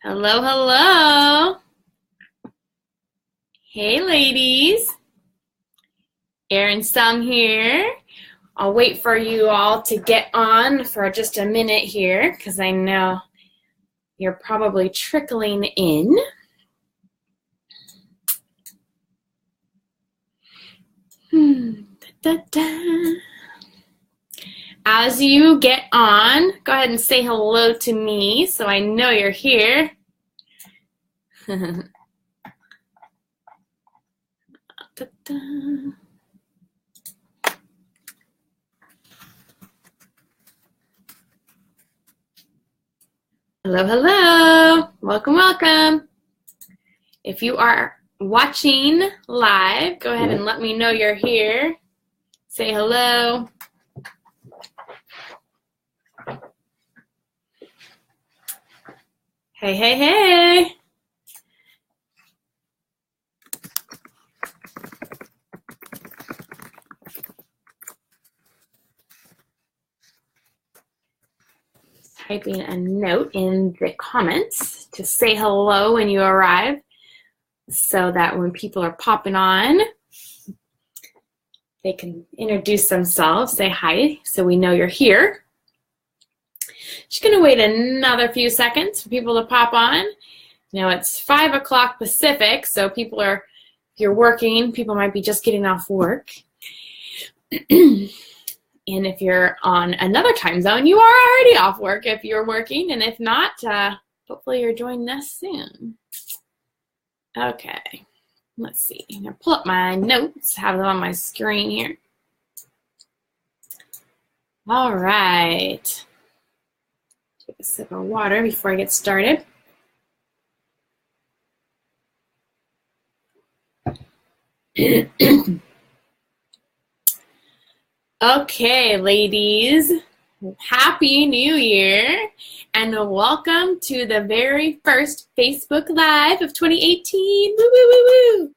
Hello, hello. Hey, ladies. Erin Sum here. I'll wait for you all to get on for just a minute here because I know you're probably trickling in. Da, da, da. As you get on, go ahead and say hello to me so I know you're here. Da, da. Hello, hello. Welcome, welcome. If you are watching live, go ahead and let me know you're here. Say hello. Hey, hey, hey. Typing a note in the comments to say hello when you arrive so that when people are popping on, they can introduce themselves, say hi, so we know you're here. Just gonna wait another few seconds for people to pop on. Now it's 5 o'clock Pacific, so people are, if you're working, people might be just getting off work. And if you're on another time zone, you are already off work if you're working. And if not, hopefully you're joining us soon. Okay, let's see. I'm going to pull up my notes, have them on my screen here. All right. Take a sip of water before I get started. Okay, ladies, Happy New Year, and welcome to the very first Facebook Live of 2018. Woo, woo, woo, woo.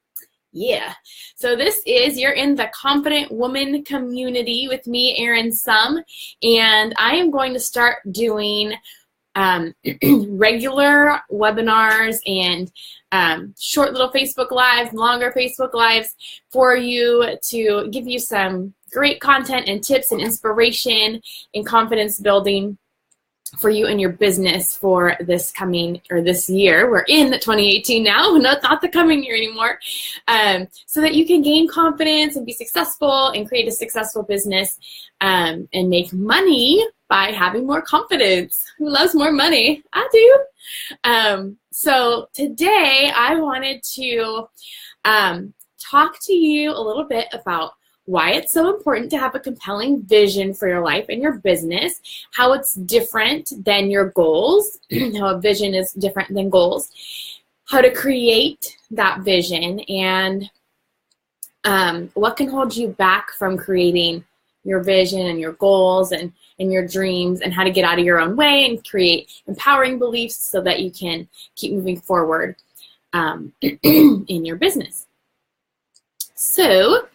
Yeah, so this is, you're in the Confident Woman community with me, Erin Sum, and I am going to start doing regular webinars and short little Facebook Lives, longer Facebook Lives for you to give you some great content and tips and inspiration and confidence building for you and your business for this coming, or this year. We're in 2018 now, not the coming year anymore, so that you can gain confidence and be successful and create a successful business and make money by having more confidence. Who loves more money? I do. So today I wanted to talk to you a little bit about why it's so important to have a compelling vision for your life and your business, how it's different than your goals, how a vision is different than goals, how to create that vision, and what can hold you back from creating your vision and your goals and your dreams, and how to get out of your own way and create empowering beliefs so that you can keep moving forward in your business. So,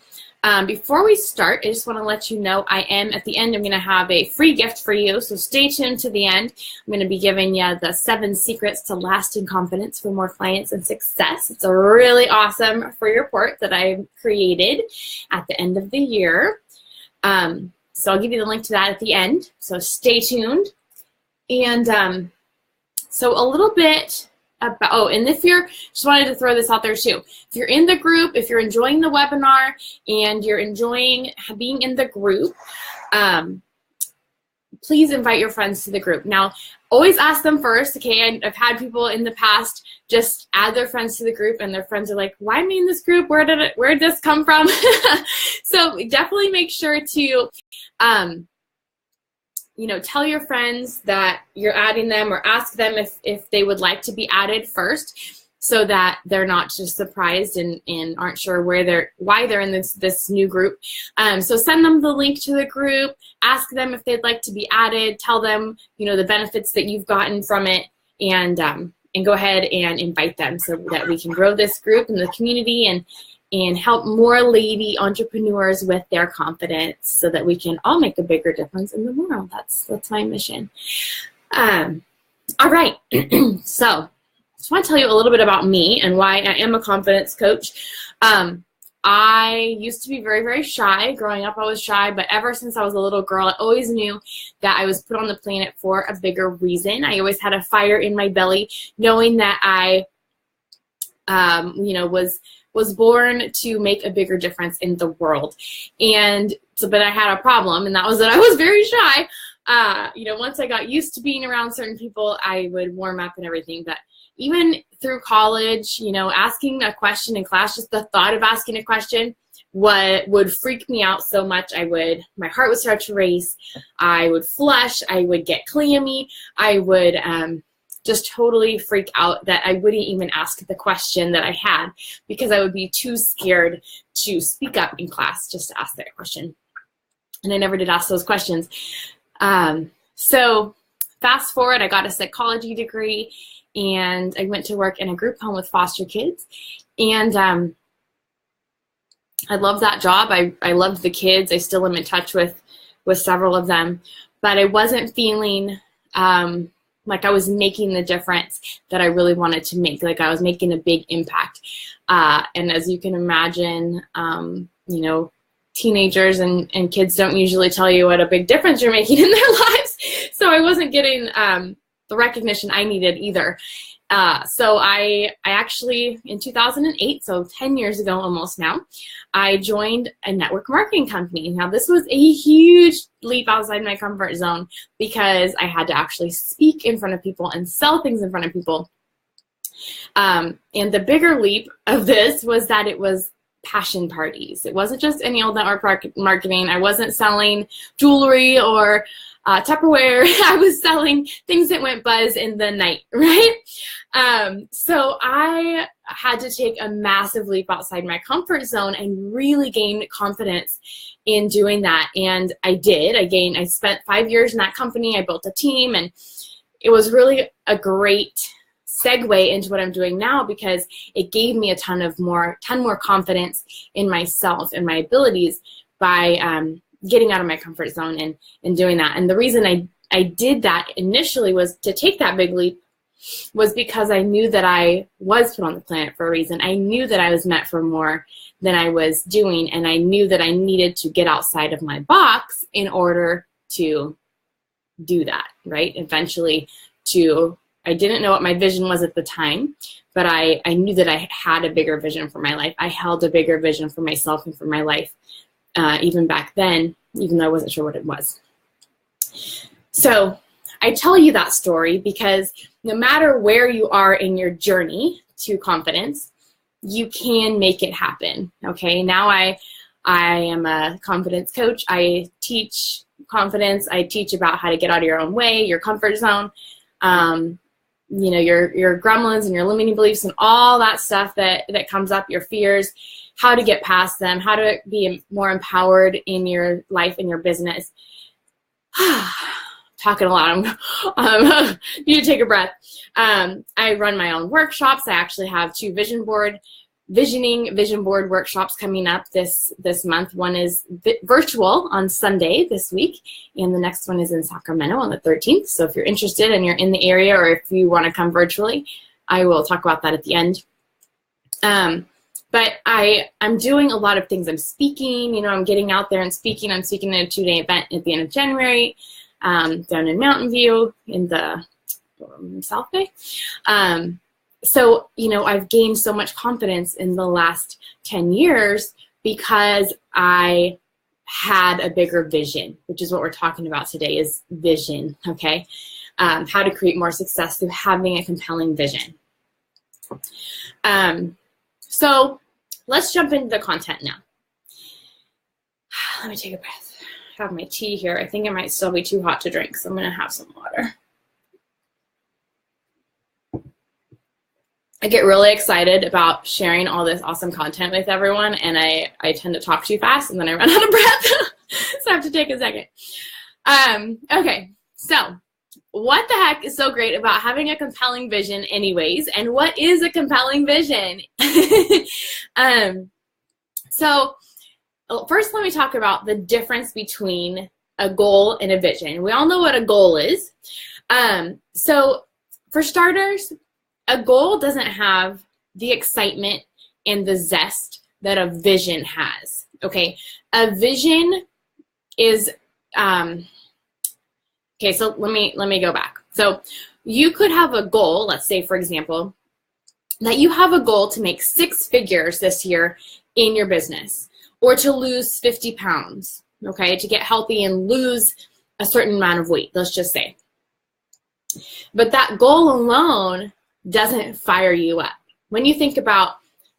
before we start, I just want to let you know I am, at the end, I'm going to have a free gift for you, so stay tuned to the end. I'm going to be giving you the 7 secrets to lasting confidence for more clients and success. It's a really awesome free report that I created at the end of the year. So I'll give you the link to that at the end, so stay tuned. And so a little bit about, oh, and if you're, just wanted to throw this out there too. If you're in the group, if you're enjoying the webinar and you're enjoying being in the group, please invite your friends to the group. Now, always ask them first, okay? I've had people in the past just add their friends to the group, and their friends are like, why am I in this group? Where did this come from? So definitely make sure to, tell your friends that you're adding them, or ask them if they would like to be added first, so that they're not just surprised and aren't sure why they're in this new group. So send them the link to the group, ask them if they'd like to be added, tell them, the benefits that you've gotten from it, and go ahead and invite them so that we can grow this group and the community and help more lady entrepreneurs with their confidence so that we can all make a bigger difference in the world. That's my mission. All right, so just want to tell you a little bit about me and why I am a confidence coach. I used to be very, very shy. Growing up, I was shy, but ever since I was a little girl, I always knew that I was put on the planet for a bigger reason. I always had a fire in my belly, knowing that I, was born to make a bigger difference in the world. And so, but I had a problem, and that was that I was very shy. Once I got used to being around certain people, I would warm up and everything. But even through college, asking a question in class, just the thought of asking a question would freak me out so much. My heart would start to race. I would flush. I would get clammy. I would just totally freak out that I wouldn't even ask the question that I had because I would be too scared to speak up in class just to ask that question. And I never did ask those questions. So fast forward, I got a psychology degree, and I went to work in a group home with foster kids. And I loved that job. I loved the kids. I still am in touch with several of them. But I wasn't feeling like I was making the difference that I really wanted to make, like I was making a big impact. And as you can imagine, teenagers and kids don't usually tell you what a big difference you're making in their lives. So I wasn't getting the recognition I needed either. So I actually, in 2008, so 10 years ago almost now, I joined a network marketing company. Now, this was a huge leap outside my comfort zone because I had to actually speak in front of people and sell things in front of people. And the bigger leap of this was that it was passion parties. It wasn't just any old network marketing. I wasn't selling jewelry or Tupperware. I was selling things that went buzz in the night, right? So I had to take a massive leap outside my comfort zone and really gain confidence in doing that. And I did. I spent 5 years in that company. I built a team, and it was really a great segue into what I'm doing now because it gave me a ton more confidence in myself and my abilities by getting out of my comfort zone and doing that. And the reason I did that initially was to take that big leap was because I knew that I was put on the planet for a reason. I knew that I was meant for more than I was doing, and I knew that I needed to get outside of my box in order to do that, right? Eventually I didn't know what my vision was at the time, but I knew that I had a bigger vision for my life. I held a bigger vision for myself and for my life. Even back then, even though I wasn't sure what it was. So I tell you that story because no matter where you are in your journey to confidence, you can make it happen, okay? Now I am a confidence coach. I teach confidence. I teach about how to get out of your own way, your comfort zone, your gremlins and your limiting beliefs and all that stuff that comes up, your fears, how to get past them, how to be more empowered in your life and your business. Talking a lot. You need to take a breath. I run my own workshops. I actually have 2 vision board workshops coming up this month. One is virtual on Sunday this week, and the next one is in Sacramento on the 13th. So if you're interested and you're in the area, or if you want to come virtually, I will talk about that at the end. But I'm doing a lot of things. I'm speaking, I'm getting out there and speaking. I'm speaking at a 2-day event at the end of January down in Mountain View in the South Bay. So, I've gained so much confidence in the last 10 years because I had a bigger vision, which is what we're talking about today is vision, okay? How to create more success through having a compelling vision. So let's jump into the content now. Let me take a breath. I have my tea here. I think it might still be too hot to drink, so I'm going to have some water. I get really excited about sharing all this awesome content with everyone, and I tend to talk too fast, and then I run out of breath, so I have to take a second. Okay, so what the heck is so great about having a compelling vision anyways, and what is a compelling vision? So first let me talk about the difference between a goal and a vision. We all know what a goal is. So for starters, a goal doesn't have the excitement and the zest that a vision has, okay? A vision is, okay, so let me go back. So you could have a goal, let's say, for example, that you have a goal to make 6 figures this year in your business, or to lose 50 pounds, okay, to get healthy and lose a certain amount of weight, let's just say. But that goal alone doesn't fire you up. When you think about,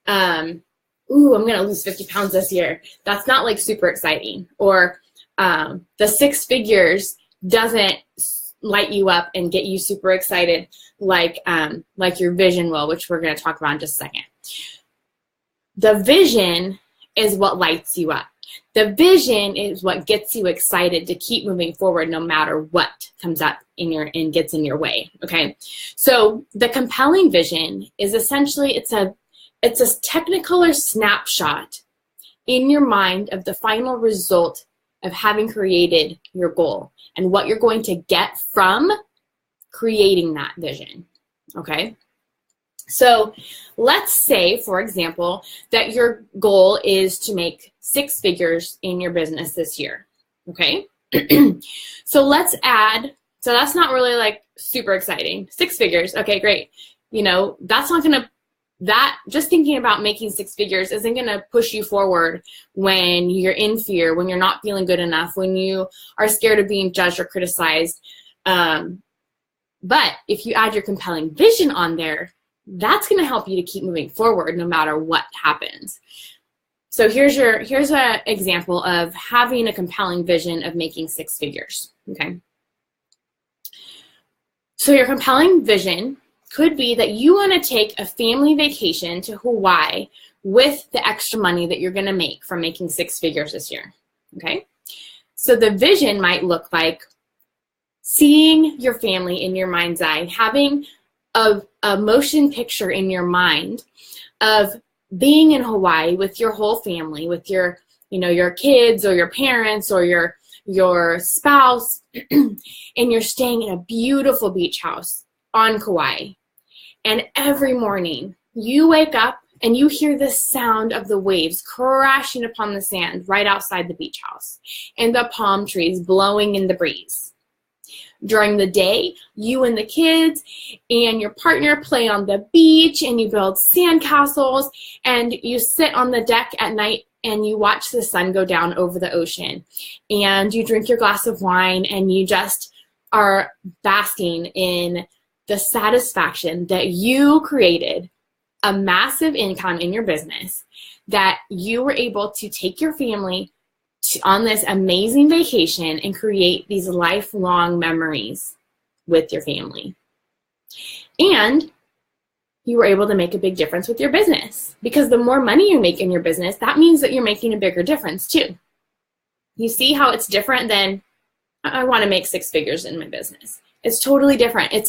ooh, I'm gonna lose 50 pounds this year, that's not like super exciting. Or the 6 figures doesn't light you up and get you super excited like your vision will, which we're gonna talk about in just a second. The vision is what lights you up. The vision is what gets you excited to keep moving forward no matter what comes up and gets in your way, okay? So the compelling vision is essentially, it's a technicolor snapshot in your mind of the final result of having created your goal and what you're going to get from creating that vision, okay? So let's say, for example, that your goal is to make 6 figures in your business this year, okay? So let's add, so that's not really like super exciting. 6 figures, okay, great. You know, that's not gonna, just thinking about making 6 figures isn't gonna push you forward when you're in fear, when you're not feeling good enough, when you are scared of being judged or criticized. But if you add your compelling vision on there, that's going to help you to keep moving forward no matter what happens. So here's an example of having a compelling vision of making 6 figures, okay? So your compelling vision could be that you want to take a family vacation to Hawaii with the extra money that you're going to make from making 6 figures this year, okay? So the vision might look like seeing your family in your mind's eye, having a motion picture in your mind of being in Hawaii with your whole family, with your, you know, your kids or your parents or your spouse, and you're staying in a beautiful beach house on Kauai. And every morning you wake up and you hear the sound of the waves crashing upon the sand right outside the beach house and the palm trees blowing in the breeze. During the day, you and the kids and your partner play on the beach and you build sandcastles and you sit on the deck at night and you watch the sun go down over the ocean and you drink your glass of wine and you just are basking in the satisfaction that you created a massive income in your business, that you were able to take your family on this amazing vacation and create these lifelong memories with your family. And you were able to make a big difference with your business, because the more money you make in your business, that means that you're making a bigger difference too. You see how it's different than, I want to make 6 figures in my business. It's totally different. It's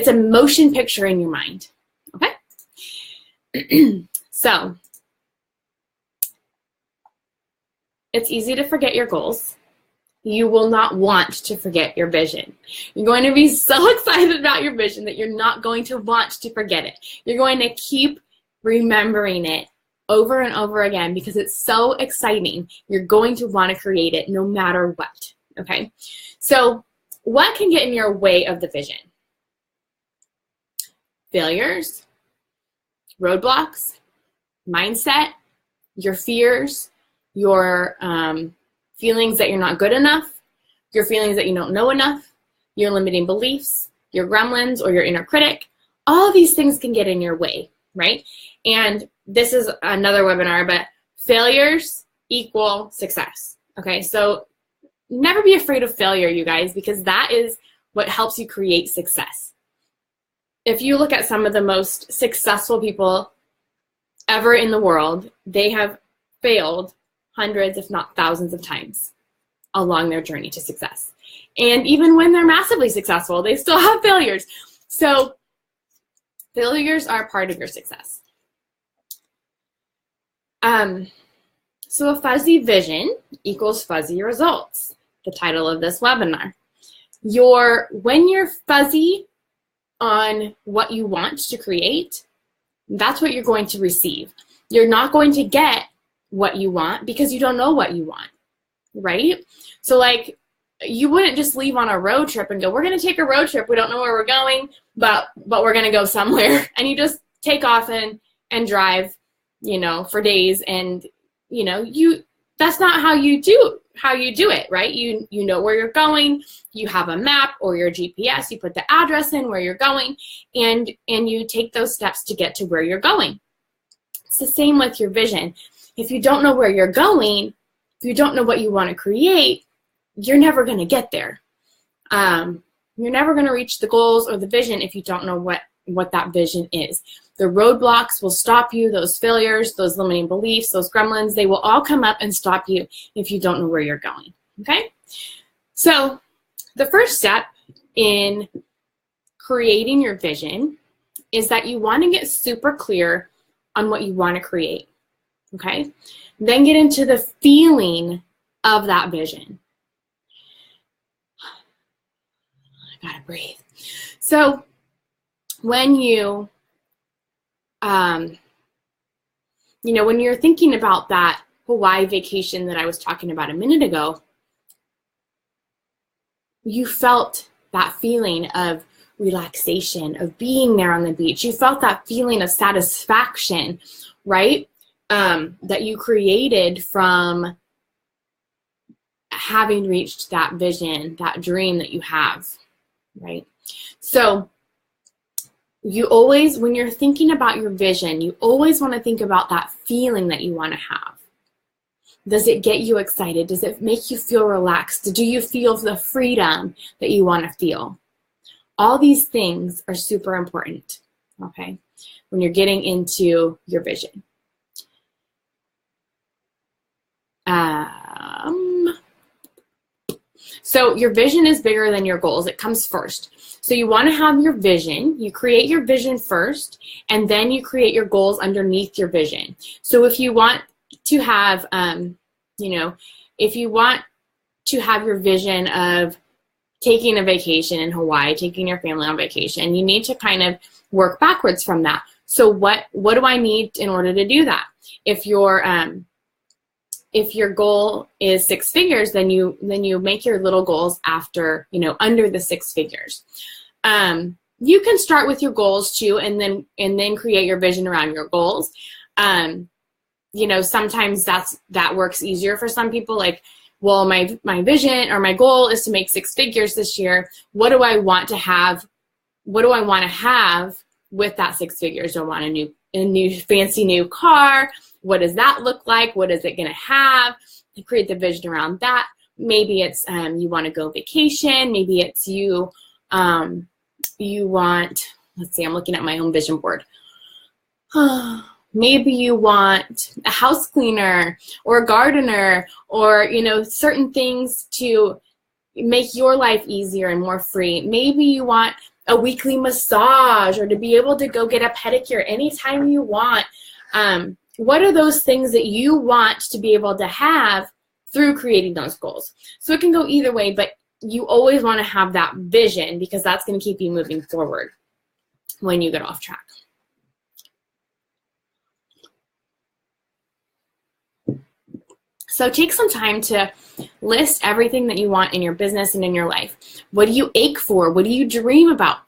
a motion picture in your mind, okay? So, it's easy to forget your goals. You will not want to forget your vision. You're going to be so excited about your vision that you're not going to want to forget it. You're going to keep remembering it over and over again because it's so exciting. You're going to want to create it no matter what, okay? So what can get in your way of the vision? Failures, roadblocks, mindset, your fears, your feelings that you're not good enough, your feelings that you don't know enough, your limiting beliefs, your gremlins or your inner critic. All these things can get in your way, right? And this is another webinar, but failures equal success, okay? So never be afraid of failure, you guys, because that is what helps you create success. If you look at some of the most successful people ever in the world, they have failed hundreds, if not thousands of times along their journey to success. And even when they're massively successful, they still have failures. So failures are part of your success. So a fuzzy vision equals fuzzy results, the title of this webinar. When you're fuzzy on what you want to create, that's what you're going to receive. You're not going to get what you want because you don't know what you want, right? So like, you wouldn't just leave on a road trip and go, we're going to take a road trip. We don't know where we're going, but we're going to go somewhere. And you just take off and drive, you know, for days. And, you know, that's not how you do it, right? You know where you're going. You have a map or your GPS. You put the address in where you're going, and you take those steps to get to where you're going. It's the same with your vision. If you don't know where you're going, if you don't know what you want to create, you're never going to get there. You're never going to reach the goals or the vision if you don't know what that vision is. The roadblocks will stop you, those failures, those limiting beliefs, those gremlins, they will all come up and stop you if you don't know where you're going, okay? So the first step in creating your vision is that you want to get super clear on what you want to create, okay? Then get into the feeling of that vision. I gotta breathe. So when you know, when you're thinking about that Hawaii vacation that I was talking about a minute ago, you felt that feeling of relaxation, of being there on the beach. You felt that feeling of satisfaction, right? That you created from having reached that vision, that dream that you have, right? So you always, when you're thinking about your vision, you always want to think about that feeling that you want to have. Does it get you excited? Does it make you feel relaxed? Do you feel the freedom that you want to feel? All these things are super important, okay, when you're getting into your vision. So your vision is bigger than your goals. It comes first. So you want to have your vision. You create your vision first, and then you create your goals underneath your vision. So if you want to have, you know, if you want to have your vision of taking a vacation in Hawaii, taking your family on vacation, you need to kind of work backwards from that. So what do I need in order to do that? If your goal is 6 figures, then you make your little goals after, you know, under the 6 figures. You can start with your goals too, and then create your vision around your goals. You know, sometimes that works easier for some people. Like, well, my vision or my goal is to make 6 figures this year. What do I want to have? What do I want to have with that 6 figures? Do I want a new fancy new car? What does that look like? What is it going to have? To create the vision around that. Maybe it's you want to go vacation. Maybe it's you want, let's see, I'm looking at my own vision board. Maybe you want a house cleaner or a gardener, or, you know, certain things to make your life easier and more free. Maybe you want a weekly massage, or to be able to go get a pedicure anytime you want. What are those things that you want to be able to have through creating those goals? So it can go either way, but you always want to have that vision, because that's going to keep you moving forward when you get off track. So take some time to list everything that you want in your business and in your life. What do you ache for? What do you dream about?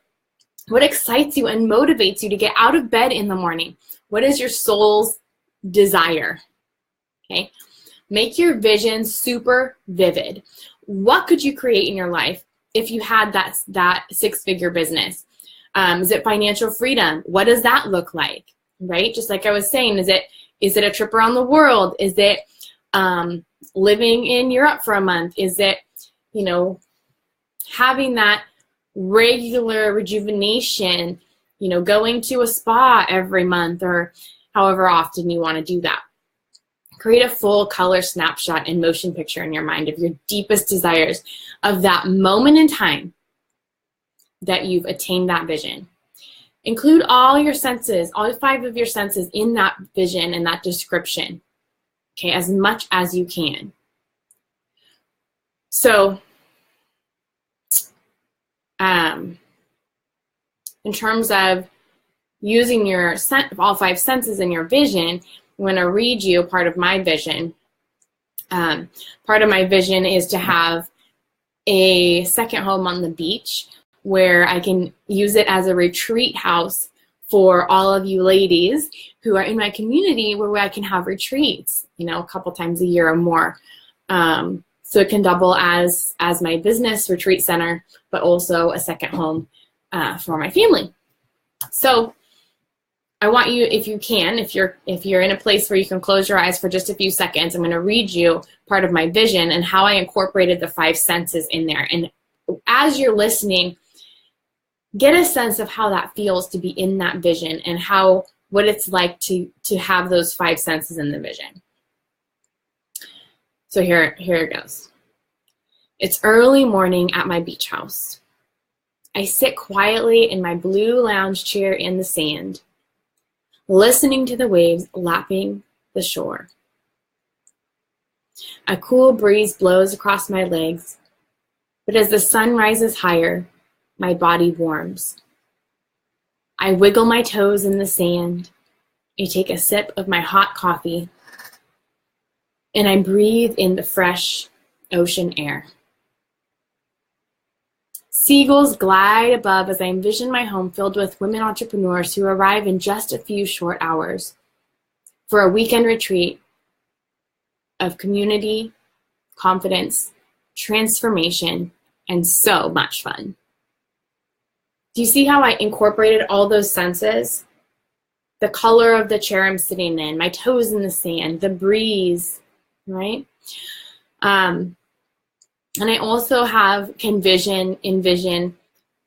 What excites you and motivates you to get out of bed in the morning? What is your soul's desire? Okay. Make your vision super vivid. What could you create in your life if you had that 6-figure business? Is it financial freedom? What does that look like? Right? Just like I was saying, is it a trip around the world? Is it living in Europe for a month? Is it, you know, having that regular rejuvenation, you know, going to a spa every month, or however often you want to do that? Create a full color snapshot and motion picture in your mind of your deepest desires of that moment in time that you've attained that vision. Include all your senses, all 5 of your senses in that vision and that description, okay, as much as you can. So in terms of using your all 5 senses in your vision, I'm going to read you part of my vision. Part of my vision is to have a second home on the beach where I can use it as a retreat house for all of you ladies who are in my community, where I can have retreats, a couple times a year or more. So it can double as my business retreat center, but also a second home for my family. So I want you, if you can, if you're in a place where you can close your eyes for just a few seconds, I'm going to read you part of my vision and how I incorporated the 5 senses in there. And as you're listening, get a sense of how that feels to be in that vision and what it's like to have those 5 senses in the vision. So here it goes. It's early morning at my beach house. I sit quietly in my blue lounge chair in the sand, listening to the waves lapping the shore. A cool breeze blows across my legs, but as the sun rises higher, my body warms. I wiggle my toes in the sand. I take a sip of my hot coffee, and I breathe in the fresh ocean air. Seagulls glide above as I envision my home filled with women entrepreneurs who arrive in just a few short hours for a weekend retreat of community, confidence, transformation, and so much fun. Do you see how I incorporated all those senses? The color of the chair I'm sitting in, my toes in the sand, the breeze, right? And I also envision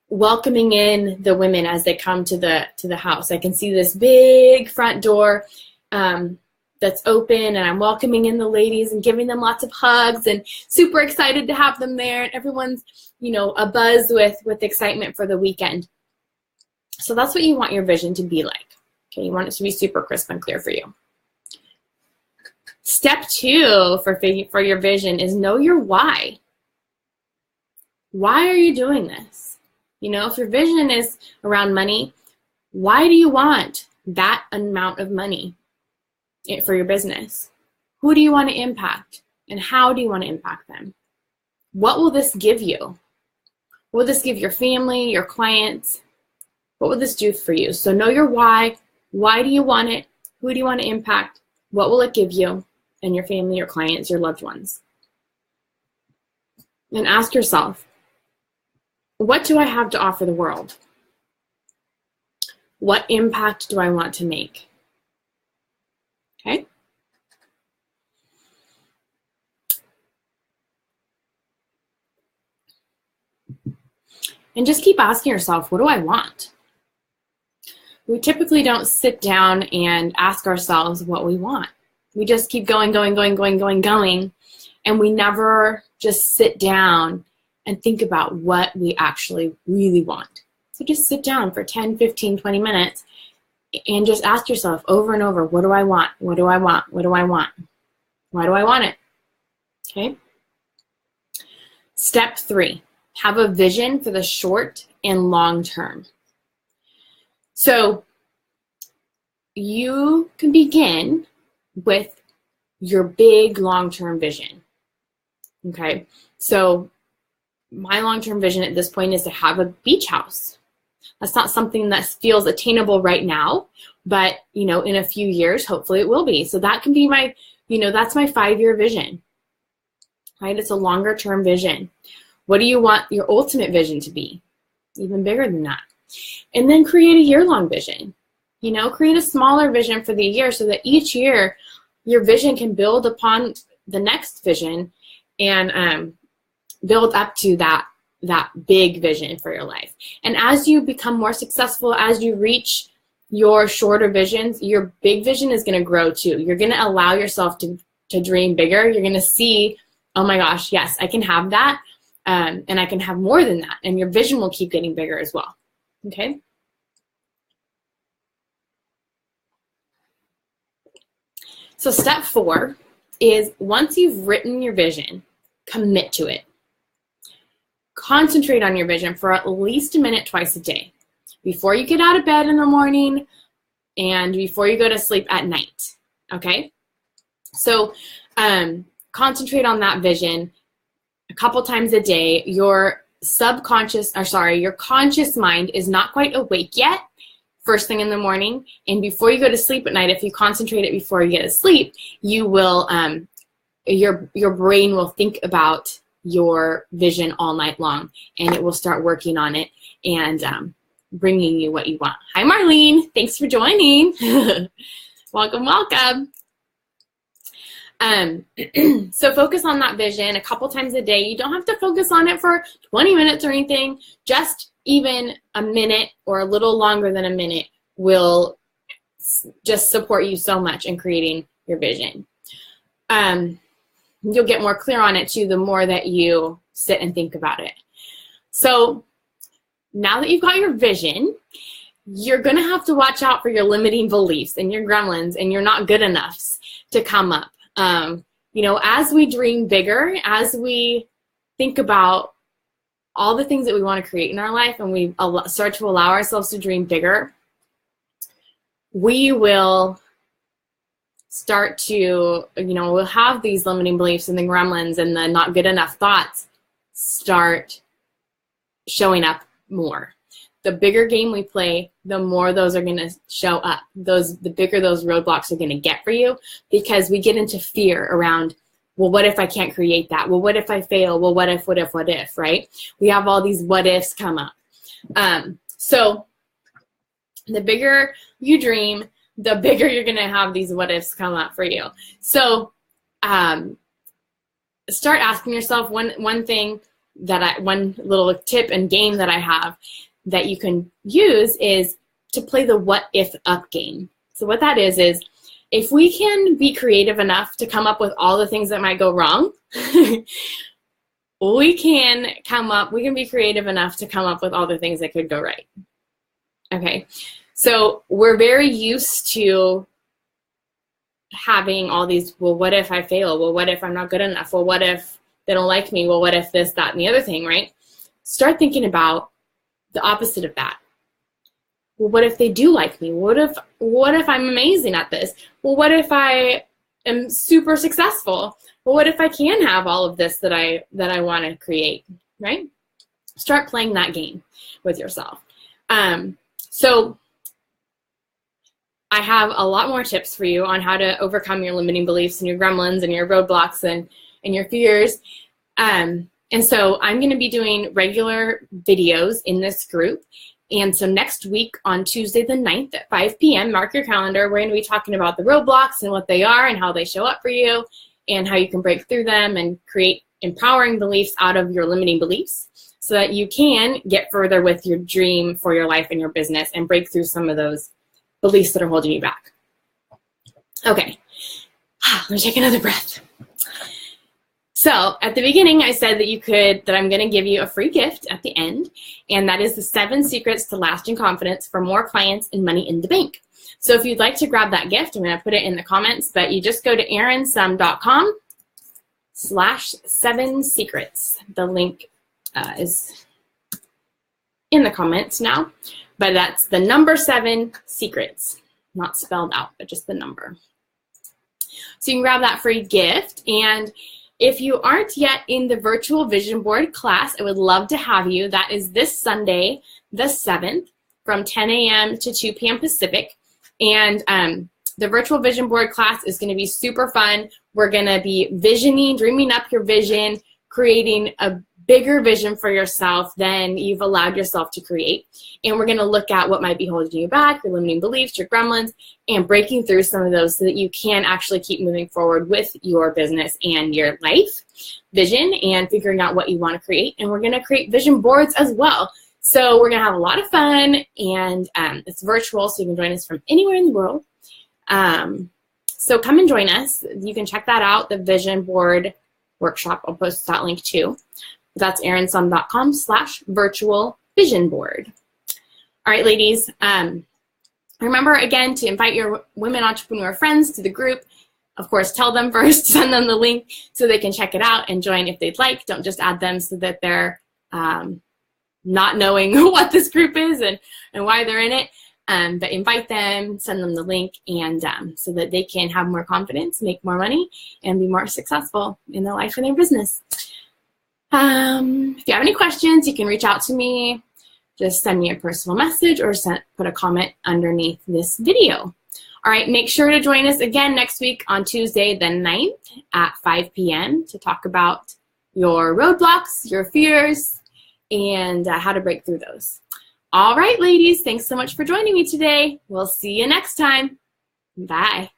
welcoming in the women as they come to the house. I can see this big front door that's open, and I'm welcoming in the ladies and giving them lots of hugs and super excited to have them there. And everyone's, abuzz with excitement for the weekend. So that's what you want your vision to be like. Okay, you want it to be super crisp and clear for you. Step 2 for your vision is know your why. Why are you doing this? If your vision is around money, why do you want that amount of money for your business? Who do you want to impact? And how do you want to impact them? What will this give you? What will this give your family, your clients? What will this do for you? So know your why. Why do you want it? Who do you want to impact? What will it give you and your family, your clients, your loved ones? And ask yourself, what do I have to offer the world? What impact do I want to make? Okay? And just keep asking yourself, what do I want? We typically don't sit down and ask ourselves what we want. We just keep going, and we never just sit down and think about what we actually really want. So just sit down for 10, 15, 20 minutes and just ask yourself over and over, what do I want? What do I want? What do I want? Why do I want it? Okay? Step 3, have a vision for the short and long term. So you can begin with your big long-term vision. Okay? So my long-term vision at this point is to have a beach house. That's not something that feels attainable right now, but in a few years, hopefully it will be. So that can be my, that's my 5-year vision, right? It's a longer term vision. What do you want your ultimate vision to be? Even bigger than that. And then create a year-long vision. Create a smaller vision for the year so that each year your vision can build upon the next vision and build up to that big vision for your life. And as you become more successful, as you reach your shorter visions, your big vision is going to grow too. You're going to allow yourself to dream bigger. You're going to see, oh my gosh, yes, I can have that, and I can have more than that. And your vision will keep getting bigger as well. Okay? So step 4 is once you've written your vision, commit to it. Concentrate on your vision for at least a minute twice a day. before you get out of bed in the morning and before you go to sleep at night, okay? So concentrate on that vision a couple times a day. Your conscious mind is not quite awake yet first thing in the morning, and before you go to sleep at night, if you concentrate it before you get to sleep, you will, your brain will think about your vision all night long, and it will start working on it and bringing you what you want. Hi, Marlene. Thanks for joining. Welcome, welcome. So focus on that vision a couple times a day. You don't have to focus on it for 20 minutes or anything. Just even a minute or a little longer than a minute will just support you so much in creating your vision. You'll get more clear on it too the more that you sit and think about it. So now that you've got your vision, you're going to have to watch out for your limiting beliefs and your gremlins and your not good enoughs to come up. You know, as we dream bigger, as we think about all the things that we want to create in our life and we start to allow ourselves to dream bigger, we will start to, you know, we'll have these limiting beliefs and the gremlins and the not good enough thoughts start showing up more. The bigger game we play, the more those are going to show up. The bigger those roadblocks are going to get for you, because we get into fear around, well, what if I can't create that? Well, what if I fail? Well, what if, right? We have all these what ifs come up. So the bigger you dream, the bigger you're going to have these what ifs come up for you. So start asking yourself one little tip and game that I have that you can use is to play the what if up game. So what that is if we can be creative enough to come up with all the things that might go wrong, we can be creative enough to come up with all the things that could go right. Okay, so we're very used to having all these, well, what if I fail? Well, what if I'm not good enough? Well, what if they don't like me? Well, what if this, that, and the other thing, right? Start thinking about the opposite of that. Well, what if they do like me? What if I'm amazing at this? Well, what if I am super successful? Well, what if I can have all of this that I want to create, right? Start playing that game with yourself. So I have a lot more tips for you on how to overcome your limiting beliefs and your gremlins and your roadblocks and your fears. And so I'm going to be doing regular videos in this group. And so next week on Tuesday the 9th at 5 p.m., mark your calendar, we're going to be talking about the roadblocks and what they are and how they show up for you and how you can break through them and create empowering beliefs out of your limiting beliefs so that you can get further with your dream for your life and your business and break through some of those beliefs that are holding you back. Okay, let me take another breath. So at the beginning, I said that I'm going to give you a free gift at the end, and that is the 7 secrets to lasting confidence for more clients and money in the bank. So if you'd like to grab that gift, I'm going to put it in the comments, but you just go to erinsum.com/7secrets. The link is in the comments now, but that's the number 7 secrets, not spelled out, but just the number. So you can grab that free gift, and if you aren't yet in the virtual vision board class, I would love to have you. That is this Sunday, the 7th, from 10 a.m. to 2 p.m. Pacific. And the virtual vision board class is going to be super fun. We're going to be visioning, dreaming up your vision, creating a bigger vision for yourself than you've allowed yourself to create. And we're going to look at what might be holding you back, your limiting beliefs, your gremlins, and breaking through some of those so that you can actually keep moving forward with your business and your life vision and figuring out what you want to create. And we're going to create vision boards as well. So we're going to have a lot of fun, and it's virtual, so you can join us from anywhere in the world. So come and join us. You can check that out, the vision board workshop. I'll post that link too. That's erinsum.com/virtual vision board. All right, ladies. Remember, again, to invite your women entrepreneur friends to the group. Of course, tell them first, send them the link so they can check it out and join if they'd like. Don't just add them so that they're not knowing what this group is and why they're in it. But invite them, send them the link, and so that they can have more confidence, make more money, and be more successful in their life and their business. If you have any questions, you can reach out to me. Just send me a personal message or put a comment underneath this video. All right, make sure to join us again next week on Tuesday the 9th at 5 p.m. to talk about your roadblocks, your fears, and how to break through those. All right, ladies, thanks so much for joining me today. We'll see you next time. Bye.